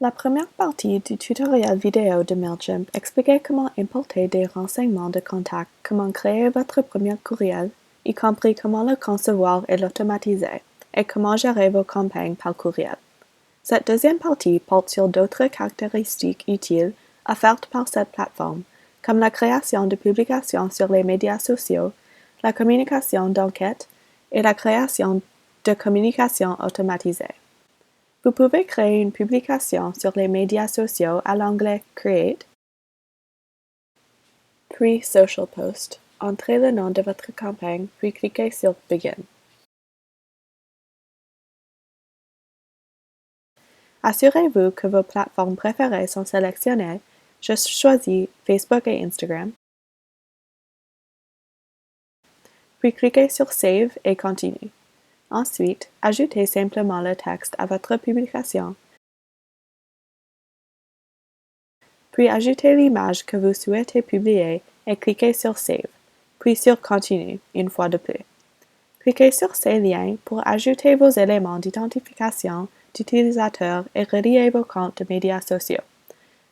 La première partie du tutoriel vidéo de MailChimp expliquait comment importer des renseignements de contact, comment créer votre premier courriel, y compris comment le concevoir et l'automatiser, et comment gérer vos campagnes par courriel. Cette deuxième partie porte sur d'autres caractéristiques utiles offertes par cette plateforme, comme la création de publications sur les médias sociaux, la communication d'enquête et la création de communications automatisées. Vous pouvez créer une publication sur les médias sociaux à l'onglet Create, puis Social Post. Entrez le nom de votre campagne, puis cliquez sur Begin. Assurez-vous que vos plateformes préférées sont sélectionnées. Je choisis Facebook et Instagram. Puis cliquez sur Save et Continue. Ensuite, ajoutez simplement le texte à votre publication. Puis ajoutez l'image que vous souhaitez publier et cliquez sur Save, puis sur Continue une fois de plus. Cliquez sur ces liens pour ajouter vos éléments d'identification d'utilisateur et relier vos comptes de médias sociaux.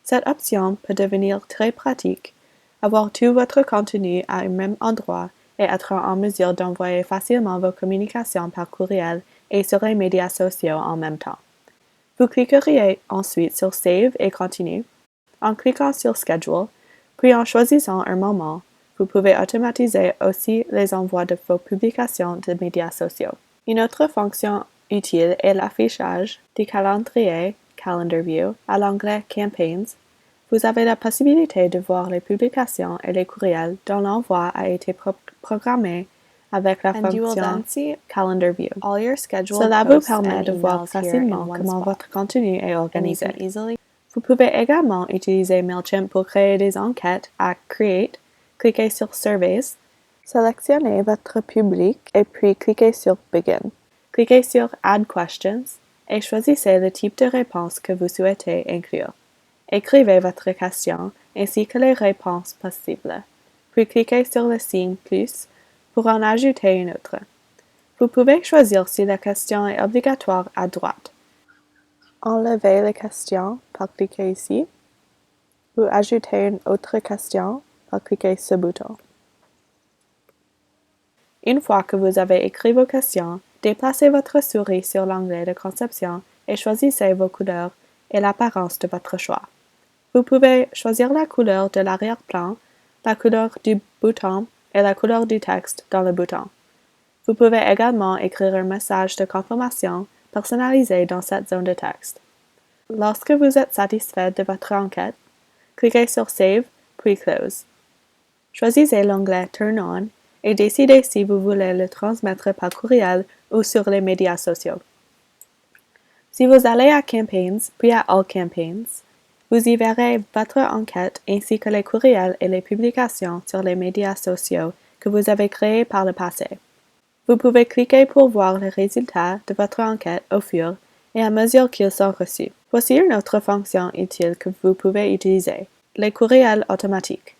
Cette option peut devenir très pratique, avoir tout votre contenu à un même endroit et être en mesure d'envoyer facilement vos communications par courriel et sur les médias sociaux en même temps. Vous cliqueriez ensuite sur Save et Continue. En cliquant sur Schedule, puis en choisissant un moment, vous pouvez automatiser aussi les envois de vos publications de médias sociaux. Une autre fonction utile est l'affichage du calendrier Calendar View à l'onglet Campaigns. Vous avez la possibilité de voir les publications et les courriels dont l'envoi a été programmé avec la fonction Calendar View. Cela vous permet de voir facilement comment votre contenu est organisé. Vous pouvez également utiliser MailChimp pour créer des enquêtes à Create, cliquez sur Surveys, sélectionnez votre public et puis cliquez sur Begin. Cliquez sur Add Questions et choisissez le type de réponse que vous souhaitez inclure. Écrivez votre question ainsi que les réponses possibles, puis cliquez sur le signe plus pour en ajouter une autre. Vous pouvez choisir si la question est obligatoire à droite. Enlevez la question par cliquer ici, ou ajoutez une autre question par cliquer sur ce bouton. Une fois que vous avez écrit vos questions, déplacez votre souris sur l'onglet de conception et choisissez vos couleurs et l'apparence de votre choix. Vous pouvez choisir la couleur de l'arrière-plan, la couleur du bouton et la couleur du texte dans le bouton. Vous pouvez également écrire un message de confirmation personnalisé dans cette zone de texte. Lorsque vous êtes satisfait de votre enquête, cliquez sur Save, puis Close. Choisissez l'onglet Turn On et décidez si vous voulez le transmettre par courriel ou sur les médias sociaux. Si vous allez à Campaigns, puis à All Campaigns, vous y verrez votre enquête ainsi que les courriels et les publications sur les médias sociaux que vous avez créés par le passé. Vous pouvez cliquer pour voir les résultats de votre enquête au fur et à mesure qu'ils sont reçus. Voici une autre fonction utile que vous pouvez utiliser, les courriels automatiques.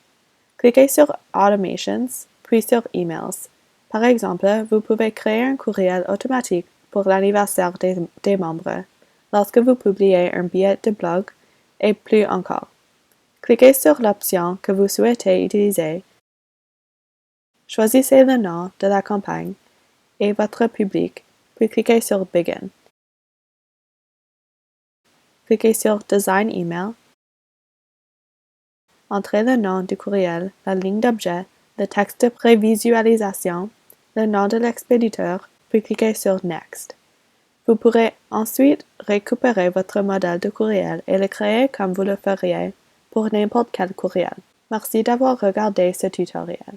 Cliquez sur Automations, puis sur Emails. Par exemple, vous pouvez créer un courriel automatique pour l'anniversaire des membres, lorsque vous publiez un billet de blog, et plus encore. Cliquez sur l'option que vous souhaitez utiliser. Choisissez le nom de la campagne et votre public, puis cliquez sur Begin. Cliquez sur Design Email. Entrez le nom du courriel, la ligne d'objet, le texte de prévisualisation, le nom de l'expéditeur, puis cliquez sur Next. Vous pourrez ensuite récupérer votre modèle de courriel et le créer comme vous le feriez pour n'importe quel courriel. Merci d'avoir regardé ce tutoriel.